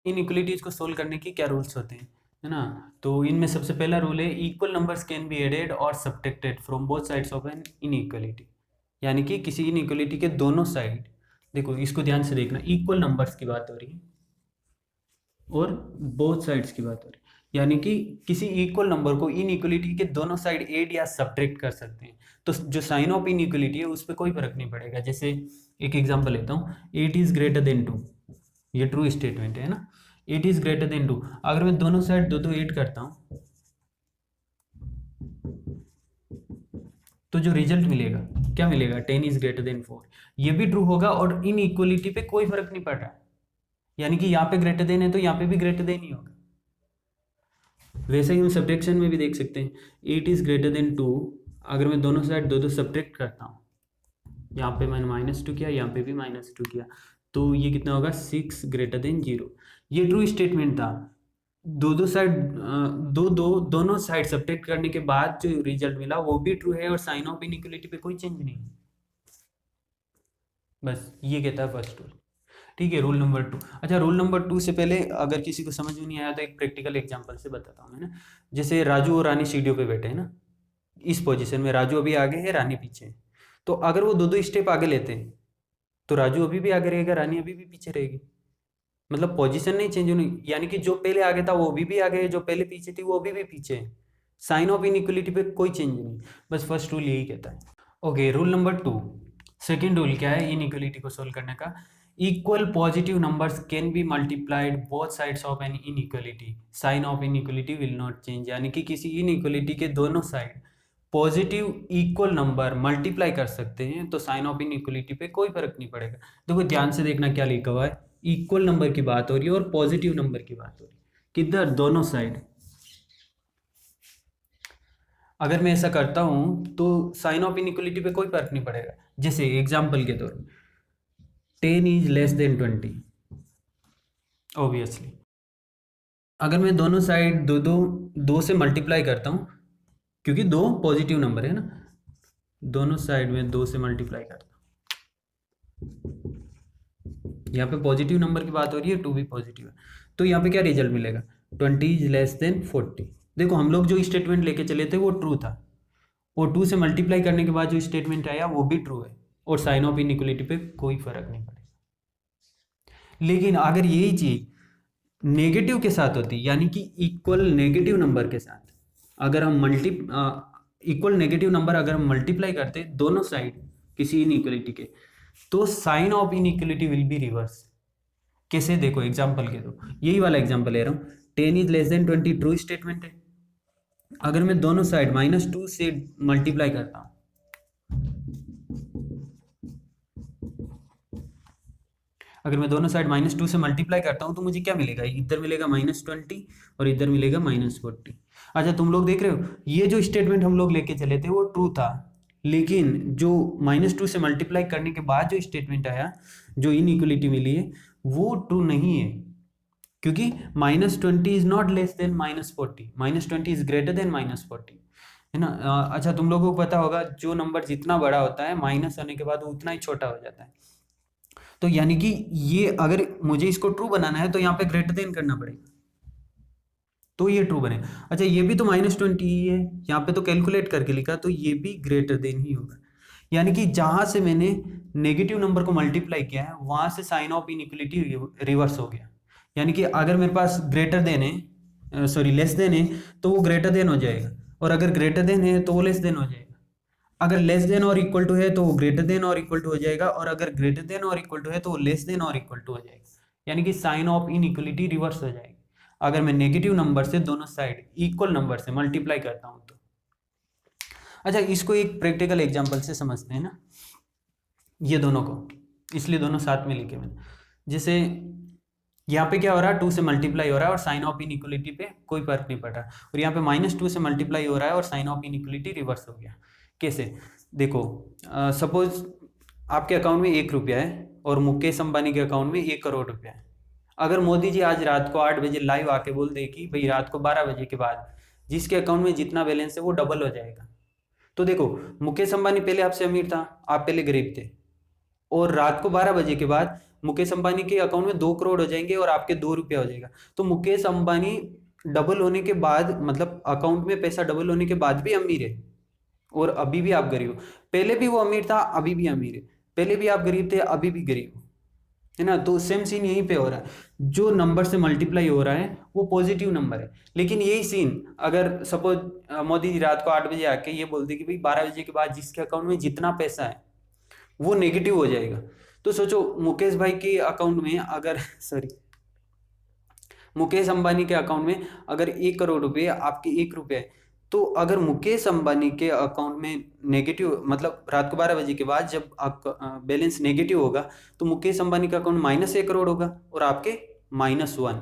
Inequalities को solve करने की क्या रूल्स होते हैं, है ना। तो इनमें सबसे पहला रूल है equal numbers can be added और subtracted from both sides of an inequality. यानी कि किसी इनइक्वलिटी के दोनों साइड, देखो इसको ध्यान से देखना, इक्वल नंबर्स की बात हो रही है और बोथ साइड्स की बात हो रही है, यानी कि किसी इक्वल नंबर को इनइक्वलिटी के दोनों साइड ऐड या सब्ट्रैक्ट कर सकते हैं। तो जो साइन ऑफ इनइक्वलिटी है उस पर कोई फर्क नहीं पड़ेगा। जैसे एक एग्जांपल लेता हूँ, 8 इज ग्रेटर देन 2, ये ट्रू स्टेटमेंट है ना, 8 इज ग्रेटर देन 2। अगर मैं दोनों साइड दो ऐड करता हूँ तो जो रिजल्ट मिलेगा क्या मिलेगा, 10 इज ग्रेटर देन 4, ये भी ट्रू होगा और इनइक्वलिटी पे कोई फर्क नहीं पड़ रहा है। यानी कि यहाँ पे ग्रेटर देन है तो यहाँ पे भी ग्रेटर देन ही होगा। वैसे ही हम सब्ट्रैक्शन में भी देख सकते हैं, 8 इज ग्रेटर देन 2, अगर मैं दोनों साइड दो सब्ट्रैक्ट करता हूँ, यहाँ पे मैंने -2 किया, यहाँ पे भी -2 किया, तो ये कितना होगा, 6 ग्रेटर देन 0। ये ट्रू स्टेटमेंट था। साइड दोनों साइड सब्ट्रैक्ट करने के बाद जो रिजल्ट मिला वो भी ट्रू है और साइन ऑफ इनइक्वलिटी पे कोई चेंज नहीं है। बस ये कहता है फर्स्ट रूल। ठीक है, रूल नंबर 2। अच्छा, रूल नंबर 2 से पहले अगर किसी को समझ में नहीं आया तो एक प्रैक्टिकल एग्जांपल से बताता हूँ मैं ना। जैसे राजू और रानी सीढ़ियों पे बैठे हैं ना, इस पोजीशन में राजू अभी आगे है, रानी पीछे है। तो अगर वो दो स्टेप आगे लेते हैं तो राजू अभी भी आगे रहेगा, रानी अभी भी पीछे रहेगी। मतलब पोजीशन नहीं चेंज होनी, यानी कि जो पहले आगे था वो अभी भी आगे है, जो पहले पीछे थी वो अभी भी पीछे है। साइन ऑफ इनइक्वलिटी पे कोई चेंज नहीं। बस फर्स्ट रूल यही कहता है। Okay, rule number 2। Second rule क्या है इनइक्वलिटी को सोल्व करने का, equal positive numbers can be multiplied both sides of an inequality, sign of inequality will not change. यानी कि किसी इनइक्वलिटी के दोनों side positive equal number multiply कर सकते हैं तो साइन ऑफ इनइक्वलिटी पे कोई फर्क नहीं पड़ेगा। देखो ध्यान से देखना क्या लिखा हुआ है, इक्वल नंबर की बात हो रही है और पॉजिटिव नंबर की बात हो रही है, किधर, दोनों साइड। अगर मैं ऐसा करता हूं तो साइन ऑफ इनइक्वलिटी पे कोई फर्क नहीं पड़ेगा। जैसे एग्जांपल के तौर पर 10 इज लेस देन 20, ऑब्वियसली अगर मैं दोनों साइड दो से मल्टीप्लाई करता हूं, क्योंकि दो पॉजिटिव नंबर है ना, दोनों साइड में 2 से मल्टीप्लाई करता हूं, यहाँ पे पॉजिटिव नंबर की बात हो रही है, 2 भी पॉजिटिव है, तो यहाँ पे क्या रिजल्ट मिलेगा, 20 इज लेस देन 40। देखो हम लोग जो स्टेटमेंट लेके चले थे वो ट्रू था, और 2 से मल्टीप्लाई करने के बाद जो स्टेटमेंट आया वो भी ट्रू है, और साइन ऑफ इनइक्वलिटी पे कोई फर्क नहीं पड़ेगा। लेकिन अगर यही चीज नेगेटिव के साथ होती, यानी कि इक्वल नेगेटिव नंबर के साथ, अगर हम इक्वल नेगेटिव नंबर अगर हम मल्टीप्लाई करते दोनों साइड किसी इनइक्वलिटी के, तो sign of inequality will be reverse. कैसे, देखो एग्जांपल के दो, यही वाला एग्जांपल ले रहा हूँ, 10 is less than 20 true statement है। अगर मैं दोनों साइड -2 से मल्टीप्लाई करता हूँ, अगर मैं दोनों साइड -2 से मल्टीप्लाई करता हूँ तो मुझे क्या मिलेगा, इधर मिलेगा -20 और इधर मिलेगा -40। अच्छा, तुम लोग देख रहे हो, ये जो स्टेटमेंट हम लोग लेके चले थे वो ट्रू था, लेकिन जो -2 से मल्टीप्लाई करने के बाद जो स्टेटमेंट आया, जो इनइक्वलिटी मिली है, वो ट्रू नहीं है, क्योंकि -20 is not less than -40, -20 is greater than -40, है ना। अच्छा, तुम लोगों को पता होगा जो नंबर जितना बड़ा होता है माइनस होने के बाद वो उतना ही छोटा हो जाता है। तो यानी कि ये अगर मुझे इसको ट्रू बनाना है तो यहाँ पे ग्रेटर देन करना पड़ेगा, तो ये ट्रू बने। अच्छा, ये भी तो -20 ही है, यहाँ पे तो कैलकुलेट करके लिखा, तो ये भी ग्रेटर देन ही होगा। यानी कि जहां से मैंने नेगेटिव नंबर को मल्टीप्लाई किया है वहां से साइन ऑफ इनइक्वलिटी रिवर्स हो गया। यानी कि अगर मेरे पास ग्रेटर देन है, सॉरी लेस देन है, तो वो ग्रेटर देन हो जाएगा, और अगर ग्रेटर देन है तो वो लेस देन हो जाएगा। अगर लेस देन और इक्वल टू है तो वो ग्रेटर देन और इक्वल टू हो जाएगा, और अगर ग्रेटर देन और इक्वल टू है तो वो लेस देन और इक्वल टू हो जाएगा। यानी कि साइन ऑफ इनइक्वलिटी रिवर्स हो जाएगी अगर मैं नेगेटिव नंबर से दोनों साइड इक्वल नंबर से मल्टीप्लाई करता हूं तो। अच्छा, इसको एक प्रैक्टिकल एग्जांपल से समझते हैं ना, ये दोनों को, इसलिए दोनों साथ में लिखे मैंने। जैसे यहाँ पे क्या हो रहा है, 2 से मल्टीप्लाई हो रहा है और साइन ऑफ इनइक्वलिटी पे कोई फर्क नहीं पड़ रहा, और यहाँ पे -2 से मल्टीप्लाई हो रहा है और साइन ऑफ इनइक्वलिटी रिवर्स हो गया। कैसे, देखो सपोज आपके अकाउंट में 1 रुपया है और मुकेश अंबानी के अकाउंट में 1 करोड़ रुपया है। अगर मोदी जी आज रात को 8 बजे लाइव आके बोल दे कि भाई रात को 12 बजे के बाद जिसके अकाउंट में जितना बैलेंस है वो डबल हो जाएगा, तो देखो मुकेश अंबानी पहले आपसे अमीर था, आप पहले गरीब थे, और रात को 12 बजे के बाद मुकेश अंबानी के अकाउंट में 2 करोड़ हो जाएंगे और आपके 2 रुपया हो जाएगा। तो मुकेश अंबानी डबल होने के बाद, मतलब अकाउंट में पैसा डबल होने के बाद भी अमीर है और अभी भी आप गरीब हो। पहले भी वो अमीर था, अभी भी अमीर है। पहले भी आप गरीब थे, अभी भी गरीब हो, है ना। तो सेम सीन यहीं पे हो रहा है। जो नंबर से मल्टीप्लाई हो रहा है वो पॉजिटिव नंबर है, लेकिन यही सीन अगर सपोज मोदी जी रात को 8 बजे आके ये बोलते कि भाई 12 बजे के बाद जिसके अकाउंट में जितना पैसा है वो नेगेटिव हो जाएगा। तो सोचो मुकेश भाई के अकाउंट में अगर सॉरी मुकेश अंबानी के अकाउंट में अगर 1 करोड़ रुपए आपके 1 रुपया है, तो अगर मुकेश अंबानी के अकाउंट में नेगेटिव, मतलब रात को 12 बजे के बाद जब बैलेंस नेगेटिव होगा तो मुकेश अंबानी का अकाउंट -1 करोड़ होगा और आपके -1।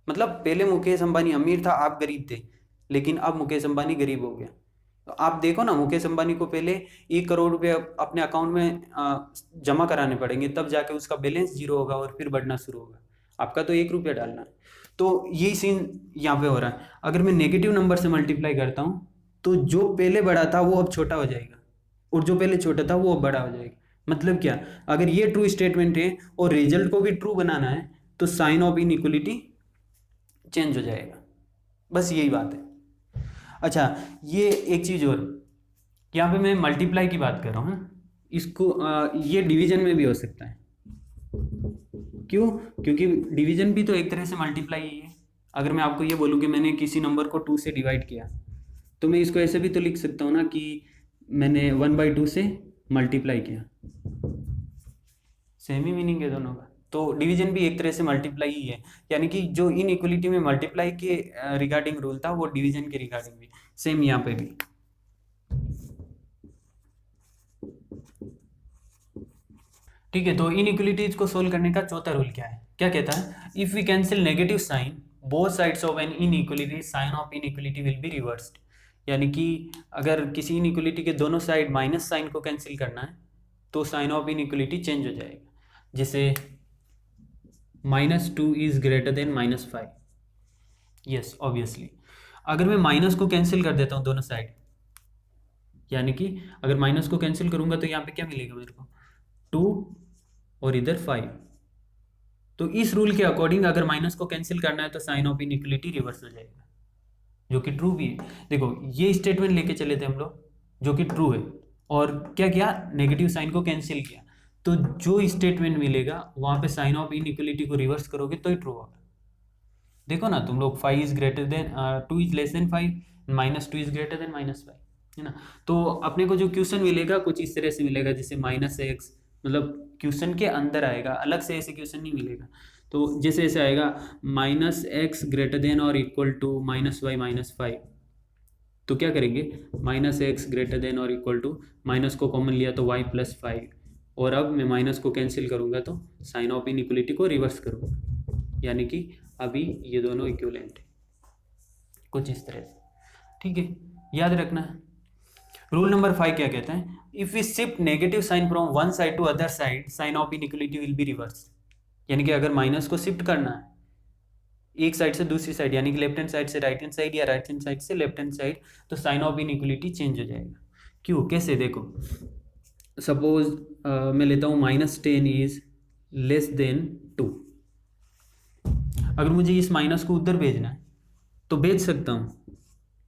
मतलब पहले मुकेश अंबानी अमीर था, आप गरीब थे, लेकिन अब मुकेश अंबानी गरीब हो गया। तो आप देखो ना, मुकेश अंबानी को पहले 1 करोड़ रुपए अपने अकाउंट में जमा कराने पड़ेंगे, तब जाके उसका बैलेंस 0 होगा और फिर बढ़ना शुरू होगा। आपका तो 1 रुपया डालना है। तो यही सीन यहाँ पे हो रहा है। अगर मैं नेगेटिव नंबर से मल्टीप्लाई करता हूँ तो जो पहले बड़ा था वो अब छोटा हो जाएगा और जो पहले छोटा था वो अब बड़ा हो जाएगा। मतलब क्या, अगर ये ट्रू स्टेटमेंट है और रिजल्ट को भी ट्रू बनाना है तो साइन ऑफ इनइक्वलिटी चेंज हो जाएगा। बस यही बात है। अच्छा, ये एक चीज़ और, यहाँ पे मैं मल्टीप्लाई की बात कर रहा हूँ, इसको ये डिवीजन में भी हो सकता है। क्यों? क्योंकि डिवीजन भी तो एक तरह से मल्टीप्लाई ही है। अगर मैं आपको ये बोलूँ कि मैंने किसी नंबर को 2 से डिवाइड किया, तो मैं इसको ऐसे भी तो लिख सकता हूँ ना कि मैंने 1/2 से मल्टीप्लाई किया। सेम ही मीनिंग है दोनों का। तो डिवीजन भी एक तरह से मल्टीप्लाई ही है, यानी कि जो इनइक्वलिटी में मल्टीप्लाई के रिगार्डिंग रूल था वो डिवीजन के रिगार्डिंग भी सेम यहाँ पे भी। ठीक है, तो इनइक्वलिटीज को सोल्व करने का चौथा रूल क्या है? क्या कहता है? If we cancel negative sign both sides of an inequality, sign of inequality will be reversed. यानी कि अगर किसी इनइक्वलिटी के दोनों साइड माइनस साइन को कैंसिल करना है तो साइन ऑफ इनइक्वलिटी चेंज हो जाएगा। जैसे -2 is greater than -5। Yes, obviously अगर मैं माइनस को कैंसिल कर देता हूँ दोनों साइड, यानी कि अगर माइनस को कैंसिल करूंगा तो यहाँ पे क्या मिलेगा मेरे को? 2 और इधर 5। तो इस रूल के अकॉर्डिंग अगर माइनस को कैंसिल करना है तो साइन ऑफ इनइक्वलिटी रिवर्स हो जाएगा, जो कि ट्रू भी है। देखो ये स्टेटमेंट लेके चले थे हम लोग, जो कि ट्रू है, और क्या किया? नेगेटिव साइन को कैंसिल किया। तो जो स्टेटमेंट मिलेगा वहां पे साइन ऑफ इनइक्वलिटी को रिवर्स करोगे तो ही ट्रू होगा। देखो ना तुम लोग, 5 is greater than 2 is less than 5, -2 is greater than -5, है ना। तो अपने को जो क्वेश्चन मिलेगा कुछ इस तरह से मिलेगा, जैसे -x, मतलब क्वेश्चन के अंदर आएगा, अलग से ऐसे क्वेश्चन नहीं मिलेगा। तो जैसे ऐसे आएगा -x ग्रेटर देन और इक्वल टू -y -5, तो क्या करेंगे? -x ग्रेटर देन और इक्वल टू, माइनस को कॉमन लिया तो y + 5, और अब मैं माइनस को कैंसिल करूंगा तो साइन ऑफ इनइक्वलिटी को रिवर्स करूंगा, यानी कि अभी ये दोनों इक्विवेलेंट है, कुछ इस तरह से। ठीक है, याद रखना है। रूल नंबर 5 क्या कहता है? If we shift negative sign from one side to other side, sign of inequality will be reverse. यानी कि अगर माइनस को शिफ्ट करना है एक साइड से दूसरी साइड, यानी कि लेफ्ट हैंड साइड से राइट हैंड साइड या राइट हैंड साइड से लेफ्ट हैंड साइड, तो साइन ऑफ इनइक्वलिटी चेंज हो जाएगा। क्यों? कैसे? देखो सपोज मैं लेता हूँ -10 इज लेस देन 2। अगर मुझे इस माइनस को उधर भेजना है तो भेज सकता हूँ,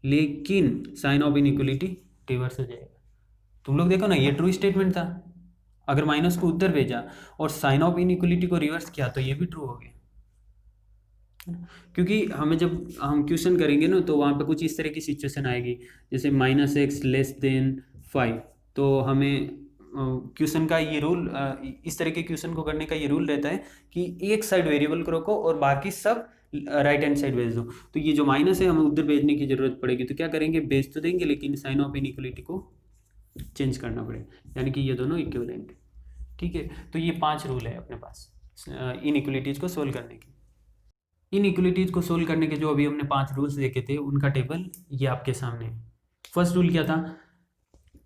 लेकिन साइन ऑफ इनइक्वलिटी रिवर्स हो जाएगा। तुम लोग देखो ना, ये ट्रू स्टेटमेंट था। अगर माइनस को उधर भेजा और साइन ऑफ इनइक्वलिटी को रिवर्स किया तो ये भी ट्रू हो गया। क्योंकि हमें जब हम क्वेश्चन करेंगे ना तो वहाँ पे कुछ इस तरह की सिचुएशन आएगी, जैसे -x लेस देन 5, तो हमें क्वेश्चन का ये रूल, इस तरह के क्वेश्चन को करने का ये रूल रहता है कि एक साइड वेरिएबल को रखो और बाकी सब राइट हैंड साइड भेज दो। तो ये जो माइनस है हमें उधर भेजने की जरूरत पड़ेगी, तो क्या करेंगे? भेज तो देंगे, लेकिन साइन ऑफ इनइक्वलिटी को चेंज करना पड़ेगा, यानी कि ये दोनों इक्विवेलेंट है। ठीक है, तो ये 5 रूल है अपने पास इनइक्वलिटीज को सोल्व करने के। इनइक्वलिटीज को सोल्व करने के जो अभी हमने 5 रूल्स देखे थे उनका टेबल ये आपके सामने है। फर्स्ट रूल क्या था?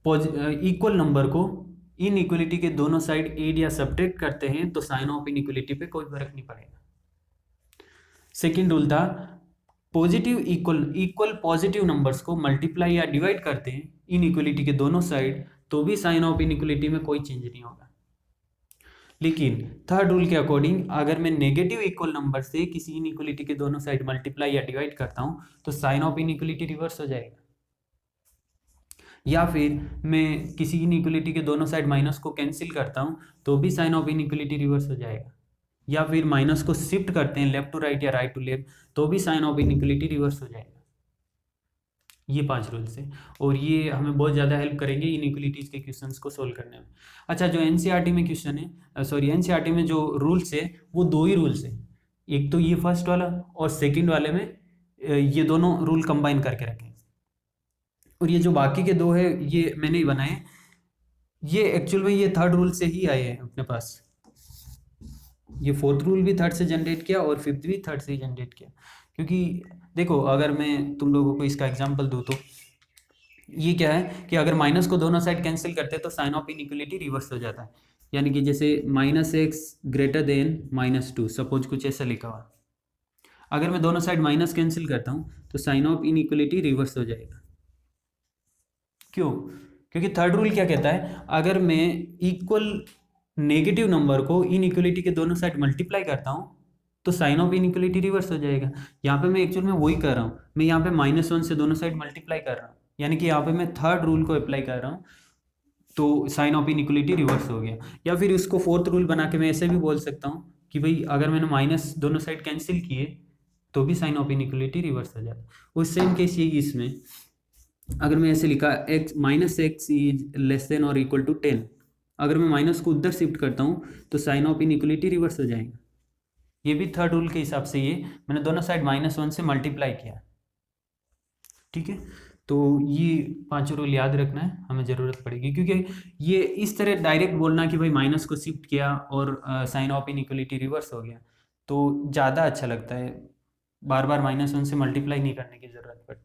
इक्वल नंबर को इनइक्वलिटी के दोनों साइड एड या सब्ट्रैक्ट करते हैं तो साइन ऑफ इनइक्वलिटी पे कोई फर्क नहीं पड़ेगा। सेकेंड रूल था इक्वल पॉजिटिव नंबर्स को मल्टीप्लाई या डिवाइड करते हैं इनइक्वलिटी के दोनों साइड तो भी साइन ऑफ इनइक्वलिटी में कोई चेंज नहीं होगा। लेकिन थर्ड रूल के अकॉर्डिंग अगर मैं नेगेटिव इक्वल नंबर से किसी इनइक्वलिटी के दोनों साइड मल्टीप्लाई या डिवाइड करता हूँ तो साइन ऑफ इनइक्वलिटी रिवर्स हो जाएगा। या फिर मैं किसी इनइक्वलिटी के दोनों साइड माइनस को कैंसिल करता हूँ तो भी साइन ऑफ इनइक्वलिटी रिवर्स हो जाएगा। या फिर माइनस को शिफ्ट करते हैं लेफ्ट टू राइट या राइट टू लेफ्ट तो भी साइन ऑफ इनइक्वलिटी रिवर्स हो जाएगा। ये 5 रूल्स है और ये हमें बहुत ज़्यादा हेल्प करेंगे इनइक्वलिटीज़ के क्वेश्चंस को सोल्व करने में। अच्छा, जो एनसीईआरटी में क्वेश्चन है, सॉरी एनसीईआरटी में जो रूल्स है वो 2 ही रूल्स है। एक तो ये फर्स्ट वाला और सेकंड वाले में ये दोनों रूल कंबाइन करके रखें। और ये जो बाकी के 2 है ये मैंने ही बनाए, ये एक्चुअल में ये थर्ड रूल से ही आए हैं अपने पास। ये फोर्थ रूल भी थर्ड से जनरेट किया और फिफ्थ भी थर्ड से ही जनरेट किया। क्योंकि देखो अगर मैं तुम लोगों को इसका एग्जांपल दूँ तो ये क्या है कि अगर माइनस को दोनों साइड कैंसिल करते हैं तो साइन ऑफ इनइक्वलिटी रिवर्स हो जाता है। यानी कि जैसे -x ग्रेटर देन -2, सपोज कुछ ऐसा लिखा हुआ, अगर मैं दोनों साइड माइनस कैंसिल करता हूँ तो साइन ऑफ इनइक्वलिटी रिवर्स हो जाएगा। क्यों? क्योंकि थर्ड रूल क्या कहता है, अगर मैं इक्वल नेगेटिव नंबर को इनइक्वलिटी के दोनों साइड मल्टीप्लाई करता हूँ तो साइन ऑफ इनइक्वलिटी रिवर्स हो जाएगा। यहाँ पे मैं एक्चुअल में वही कर रहा हूँ, मैं यहाँ पे -1 से दोनों साइड मल्टीप्लाई कर रहा हूँ, यानी कि यहाँ पे मैं थर्ड रूल को अप्लाई कर रहा हूँ तो साइन ऑफ इनइक्वलिटी रिवर्स हो गया। या फिर इसको फोर्थ रूल बना के मैं ऐसे भी बोल सकता हूँ कि भाई अगर मैंने माइनस दोनों साइड कैंसिल किए तो भी साइन ऑफ इनइक्वलिटी रिवर्स हो जाता है। वो सेम केस यही इसमें, अगर मैं ऐसे लिखा x -x is less than और इक्वल टू 10, अगर मैं माइनस को उधर शिफ्ट करता हूँ तो साइन ऑफ इनइक्वलिटी रिवर्स हो जाएगा। ये भी थर्ड रूल के हिसाब से, ये मैंने दोनों साइड -1 से मल्टीप्लाई किया। ठीक है, तो ये 5 रूल याद रखना है, हमें ज़रूरत पड़ेगी। क्योंकि ये इस तरह डायरेक्ट बोलना कि भाई माइनस को शिफ्ट किया और साइन ऑफ इनइक्वलिटी रिवर्स हो गया तो ज़्यादा अच्छा लगता है, बार बार -1 से मल्टीप्लाई नहीं करने की ज़रूरत पड़ती।